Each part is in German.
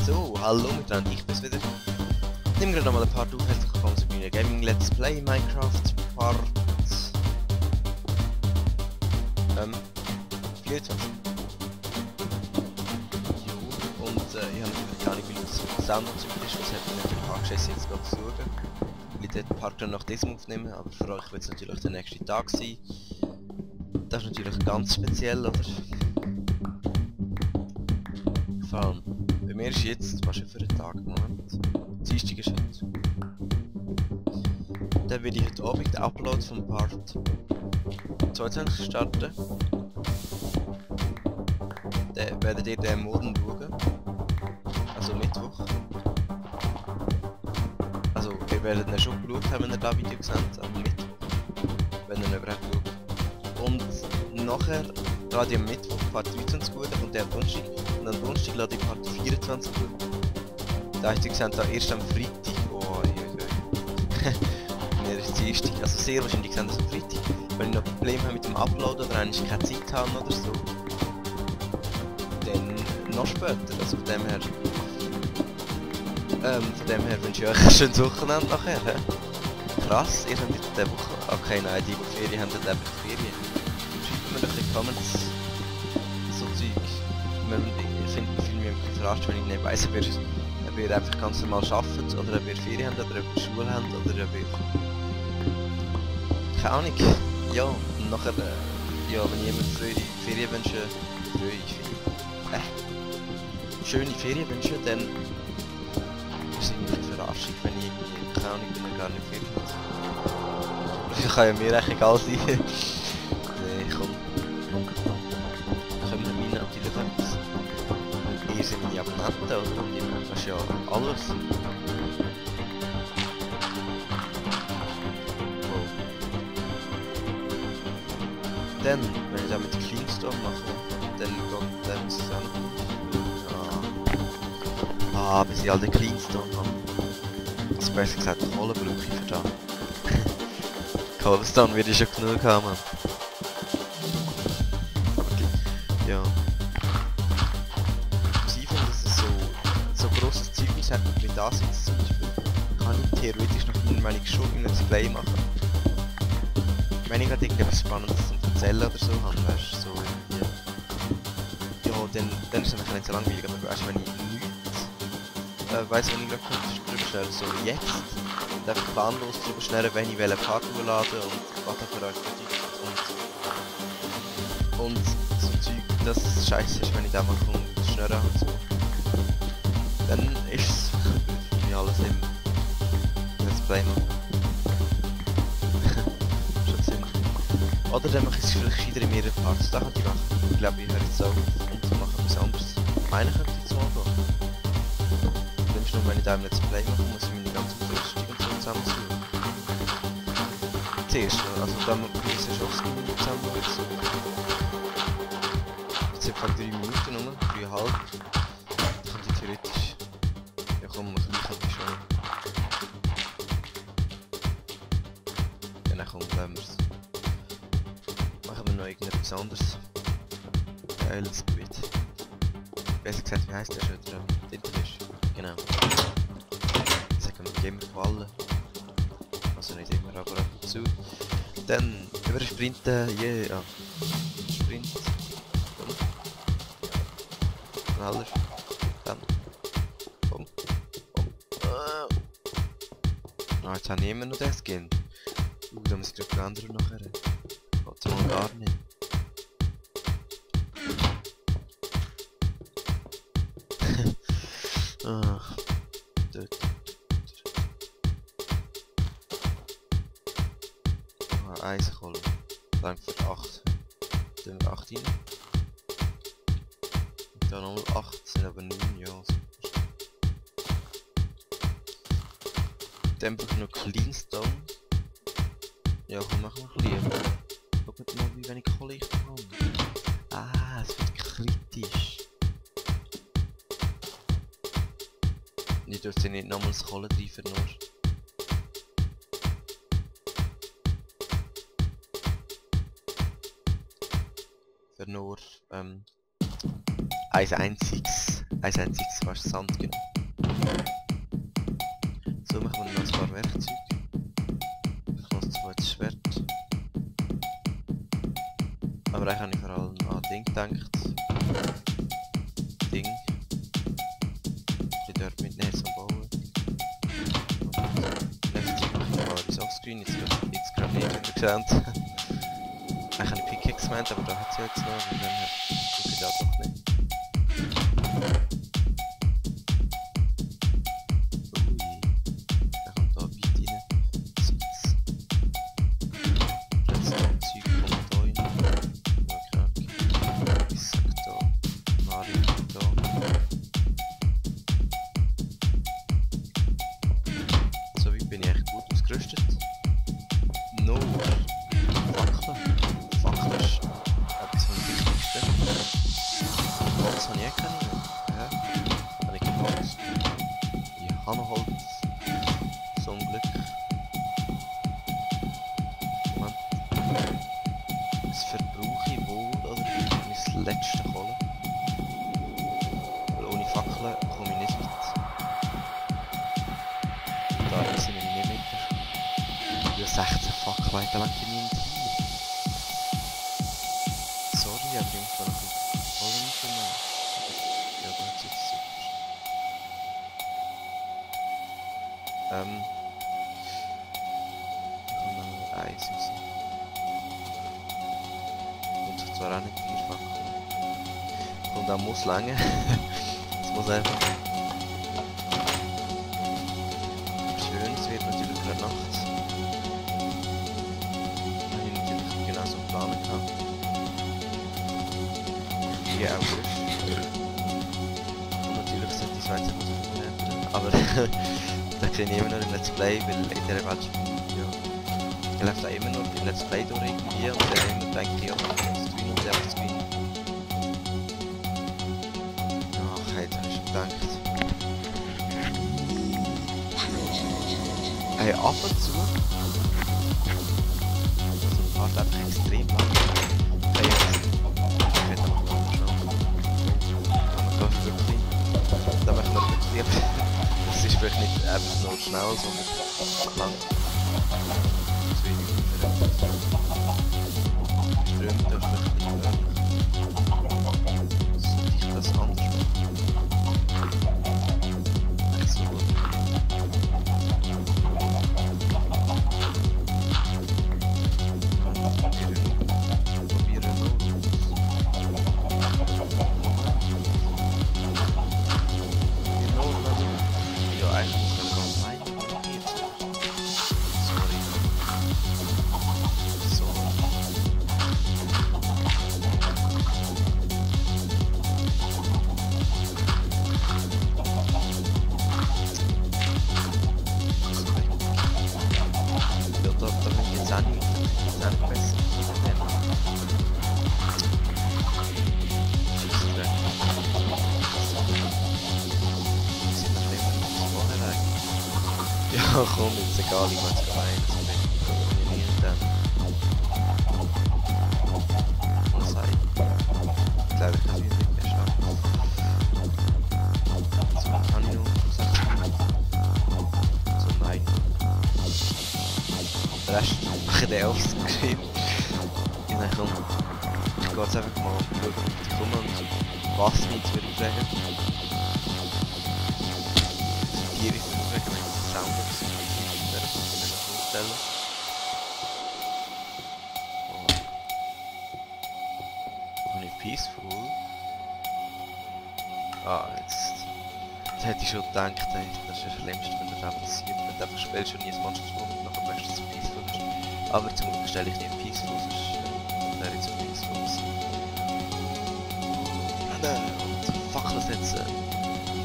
So, hallo miteinander, ich bin's wieder. Nimm gerade nochmal ein paar auf, herzlich willkommen zu meiner Gaming Let's Play Minecraft Part 24. Jo, und ich habe natürlich gar nicht, wie das Sound und so ist, was hätte ich natürlich angeschissen jetzt gerade zu schauen. Weil ich den Part dann nach diesem aufnehmen, aber für euch wird es natürlich der nächste Tag sein. Das ist natürlich ganz speziell, oder? Vor allem, bei mir ist jetzt, was ist für ein Tag, Moment, Dienstag ist heute. Dann will ich heute Abend den Upload vom Part 22 starten. Dann werdet ihr den morgen schauen, also Mittwoch. Also ihr werdet ihn schon geschaut haben, wenn ihr das Video gesehen habt, am Mittwoch, wenn ihr ihn überhaupt schaut. Und nachher lade ich am Mittwoch Part 23 gut und der am Donnerstag. Und am Donnerstag lade ich Part 24 gut. Da habt ihr gesehen, da erst am Freitag. Oh, mir ist Dienstag. Also sehr wahrscheinlich gesehen, dass am Freitag. Wenn ich noch Probleme habe mit dem Upload oder wenn ich keine Zeit habe oder so. Dann noch später. Also von dem her wünsche ich euch ein schönes Wochenende nachher. He? Krass, ihr habt in dieser Woche. Okay, nein, die Ferien haben dann einfach Ferien. Schreibt mir doch in die Comments so Zeug. Ich finde mich ein bisschen verarscht, wenn ich nicht weiss, ob ihr einfach ganz normal arbeitet, oder ob ihr Ferien habt, oder ob ihr Schule habt, oder ob ihr... Keine Ahnung. Ja, und nachher, ja, wenn jemand Ferien wünscht, schöne Ferien wünscht, dann ist es irgendwie eine Verarschung, wenn ich irgendwie, keine Ahnung, wenn er gar nicht Ferien hat. Das kann ja mir echt egal sein. Nee, komm. Können wir meine natürlich etwas. Ihr seid meine Abonnenten, oder? Und ich das ist ja alles. Wow. Dann, wenn ich das mit Cleanstone mache, dann geht der zusammen. Bis ich all den Cleanstone habe. Also besser gesagt, Kohle brauche ich für das. Cobblestone würde ich schon genug haben. Okay. Ja. Ich finde, dass es so grosses Zeug ist, wie das jetzt zum Beispiel, kann ich theoretisch nach meiner Meinung schon in einem Display machen. Wenn ich gerade irgendetwas Spannendes zum Erzählen oder so habe, weißt du, so irgendwie. Ja, dann ist es einfach nicht so langweilig, aber weißt du, wenn ich nichts weiss, wenn ich gerade drüber schnell so wie jetzt, und einfach planlos drüber schnell, wenn ich welche Part hochladen und was da für euch bedeutet. Und so Zeug, das scheiße ist, wenn ich da mache und schneller und so. Dann ist es für mich alles im Let's Play machen. Schon ziemlich. Oder dann mache ich es vielleicht gescheiter in mehreren Parts. Das könnte ich machen. Ich glaube, ich höre jetzt auf und mache etwas anderes. Meine könnte ich jetzt mal gehen. Nur wenn ich da im Let's Play mache, muss ich meine ganzen Rüstung und so zusammensuchen. Zuerst, also da muss ich ja schon zusammensuchen. Jetzt sind fast 3 Minuten nur, 3,5. Das könnte ich theoretisch... Ja komm, ich kann ich schon. Ja, dann komm, bleiben wir's. Machen wir noch irgendetwas anderes. Geiles Gebiet. Besser gesagt, wie heisst der schon? Der Interfisch. Genau. Sagen wir immer Quallen. Also nicht immer, aber ab und zu. Dann übersprinten, yeah. Sprint. Komm. Schneller. Dann. Komm. Ah, jetzt habe ich immer noch den Skin. Da muss ich gleich andere nachher. Geht's mal gar nicht. Eiskohle. Lang für 8. Dann 8 rein. Und dann nochmal 8, sind aber 9, ja. Dann brauche ich noch Cleanstone. Ja, komm, machen wir ein bisschen. Schaut mal, wie wenig Kohle ich bekomme. Ah, es wird kritisch. Ich dürfte nicht nochmals Kohle reifen, nur. Für nur ein einziges Ein einziges fast Sand genommen. So machen wir noch ein paar Werkzeuge. Ich noch ein zweites Schwert. Aber eigentlich habe ich vor allem an Ding gedacht. Ding. Ich dort mitnehmen zum Bauen. Letztes mache ich mal etwas offscreen, jetzt gerade nicht untergesandt. Eigentlich habe ich Pickaxe gemeint, aber da hat sie jetzt noch, und dann tue ich da doch nicht. Sorry, aber ich muss noch Folgen machen. Ja, da hat es jetzt super. Ich kann noch Eis raus. Und sich zwar auch nicht viel Fackeln. Und auch muss länger. Es muss einfach schön, es wird natürlich gerade nachts. Ich habe natürlich genau so einen Plan gehabt. August. Und natürlich sind die Schweizer Musik ändern. Aber da sehe ich immer noch im Let's Play, weil in dieser Welt ja, ich läuft da immer noch im Let's Play durch irgendwie und dann immer denke ich, ja, das ist Wien und der ist Wien. Ach, hey, da habe ich schon gedacht. Hey, ab und zu. Also fährt einfach extrem lang. Hey, da machen wir wirklich. Das ist vielleicht nicht einfach nur schnell, sondern lang. Zu wenig Differenz. Strömt da vielleicht nicht mehr. Sollte ich das anders machen? Nicht so gut. Probieren nur. Ja, komm, jetzt egal, ich mach's gemeint, so wenn ich kombinieren dann. Was sei? Ich glaube, ich kann es wieder nicht mehr schaffen. So, kann ich noch 6 Minuten. So, nein. Den Rest mache ich dann offscreen. Ich denke, komm, ich gehe jetzt einfach mal schauen, ob ich komme und was mich jetzt wieder aufregen. Hier ist es aufregen, wenn ich Sound auf das stellen. Und nicht peaceful. Ah, jetzt hätte ich schon gedacht, ey, das ist das Schlimmste, wenn das auch passiert. Wenn du einfach spielst und nie ein Monster spawnt und nachher merkst du, dass es peaceful ist. Aber zum Glück stelle ich nicht peaceful, sonst wäre ich zu peaceful. Und Fackeln setzen.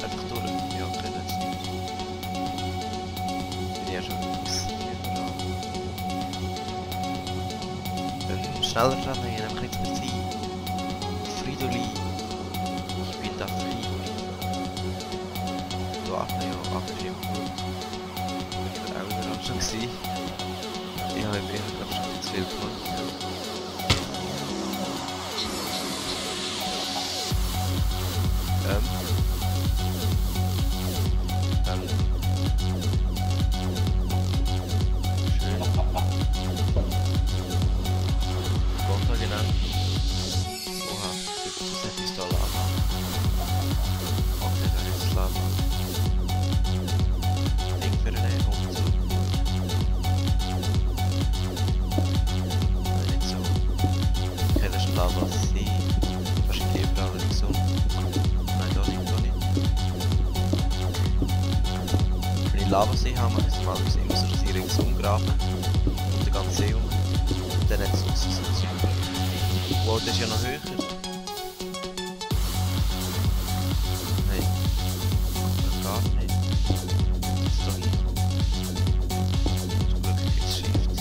Einfach durch. Ja, okay, das ist nicht. Bin ich ja schon aus. Dann schneller rennen, ich habe nichts mehr Zeit. Fridoli. Ich bin da Fridoli. So, ja, 8 ist immer gut. Ich war auch überrascht gewesen. Ich habe glaube schon zu viel gemacht. Lava. Ding für einen Umzug. Nicht so. Okay, das ist ein Lava-See. Wahrscheinlich überall nicht so. Nein, da nicht, da nicht. Wenn ich Lavasee habe, mache ich es mal immer so, dass ich ringsum grabe. Und den ganzen See um. Und dann hat es so ein Zeug. Wow, das ist ja noch höher. Nein. Das geht nicht. Das ist doch hier. Zum Glück gibt es Shift.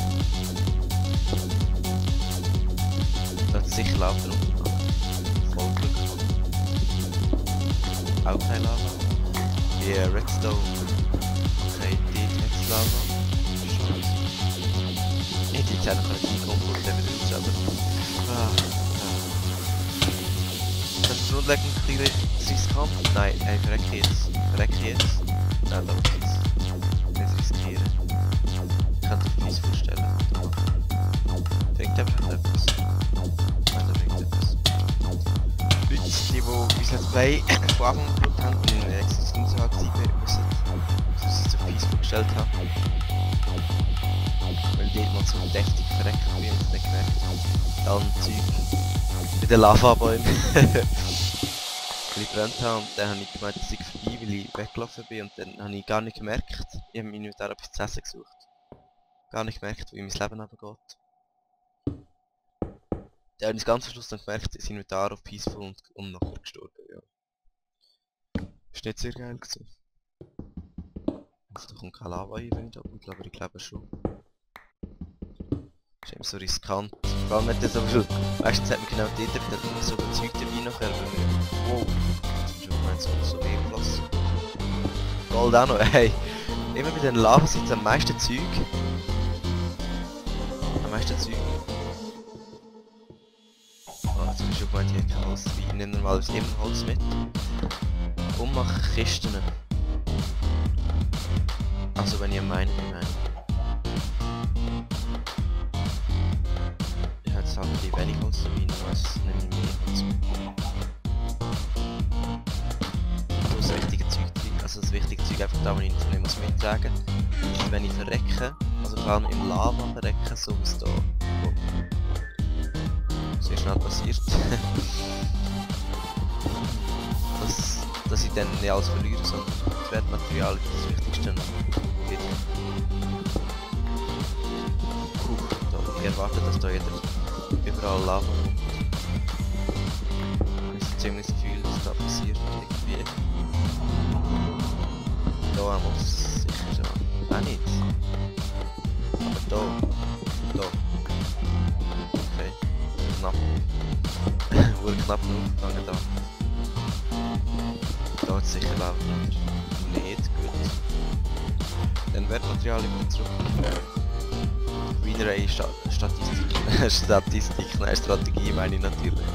Da hat es sicher Lava drunter. Voll Glück gehabt. Auch keine Lava. Yeah, Redstone. Okay, die hat Lava. Scheiße. Ich hätte jetzt auch noch einen Team-Kombo und den wieder raus, aber... Das ist grundlegend ein bisschen riskant. Nein, verrecke jetzt. Verrecke jetzt. Nein, da muss ich nicht riskieren. Ich kann es mir vorstellen. Bringt einfach etwas. Nein, da bringt etwas. Leute, die bis Let's Play von Anfang an geschaut haben, in der Existenz war, müssen sich auf Peace vorgestellt haben. Weil die dort mal so deftig verreckt bin und nicht gemerkt. Dann Zeug mit den Lavabäumen. Weil ich gebrannt habe und dann habe ich gemeint, dass ich vorbei, weil ich weggelaufen bin und dann habe ich gar nicht gemerkt, ich habe mein Inventar etwas zu essen gesucht. Gar nicht gemerkt, wie mein Leben runtergeht. Dann habe ich ganz am Schluss dann gemerkt, das Inventar auf Peaceful und nachher gestorben, ja. Ist nicht sehr geil gewesen. Da kommt keine Lava rein, wenn ich da bin, aber ich glaube schon. Ist eben so riskant. Vor allem nicht so viel. Meistens hat man genau dort wieder so Zeug dabei nachher, wenn wir... Wow! Das ist schon gemeint, so Meerplatz. Gold auch noch, hey! Immer bei den Lava sind am meisten Zeug. Am meisten Zeug. Oh, jetzt habe ich schon gemeint, ich habe kein Holz dabei. Ich nehme mal immer Holz mit. Und mache Kisten. Also wenn ihr meint, ich meine. Ich habe jetzt halt ein bisschen wenig Holz dabei, ich weiss, nehme ich mehr Holz mit. Das wichtige Zeug drin, also das wichtige Zeug einfach da, was ich nicht muss mittragen muss. Wenn ich verrecke, also vor allem im Lava verrecke, so wie es da sehr schnell passiert. Dass ich dann nicht alles verliere, sondern das Wertmaterial ist das Wichtigste. Ich erwarte, dass da überall Lava kommt. Ich habe ziemlich das Gefühl, dass da passiert irgendwie. Da muss sicher schon. Auch nicht. Aber da. Da. Okay. Knapp. Wurde knapp genug gegangen da. Da hat es sicher Lava. Nicht gut. Dann Wertmaterial wieder zurück. Reader Statistik, nein, Strategie meine ich natürlich.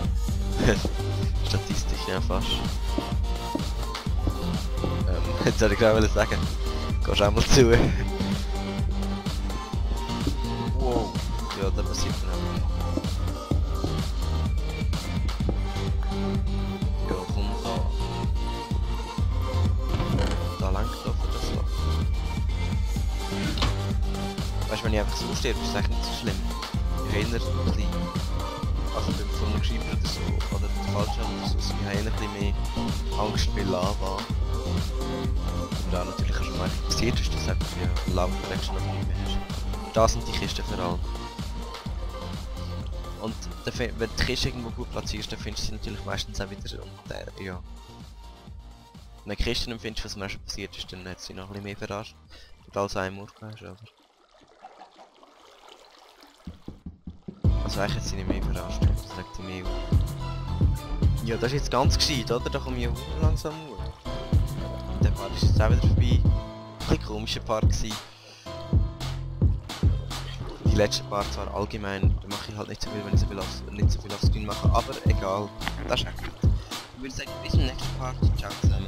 Statistik, ja fast. Jetzt soll ich gerade sagen, gehst auch mal zu. Wow, ja, da passiert dann auch. Ja, komm da. Da langt da für das Loch. Weißt du, wenn ich einfach so sterbe, ist es eigentlich nicht so schlimm. Ich habe eher ein bisschen, also beim Flummenschreiber oder so, oder der Fallschirm oder so, ich habe eher ein bisschen mehr Angst bei Lava. Und auch natürlich auch schon mal passiert ist, dass du einfach ja Lava verreckst noch nicht mehr hast. Da sind die Kisten vor allem. Und wenn du die Kiste irgendwo gut platzierst, dann findest du sie natürlich meistens auch wieder und ja. Wenn du Kisten nicht findest, was mir schon passiert ist, dann hat sie noch ein bisschen mehr verarscht. Und als ein Murk hast, aber... Also eigentlich hat sie nicht mehr verarscht, das legt sie mehr auf. Ja, das ist jetzt ganz gescheit, oder? Da komme ich auch langsam auf. Und der Part ist jetzt auch wieder vorbei. Ein bisschen komischer Part gewesen. Die letzte Part zwar allgemein, da mache ich halt nicht so viel, wenn ich nicht so viel auf Screen mache, aber egal. Das ist echt gut. Ich würde sagen, bis zum nächsten Part. Ciao zusammen.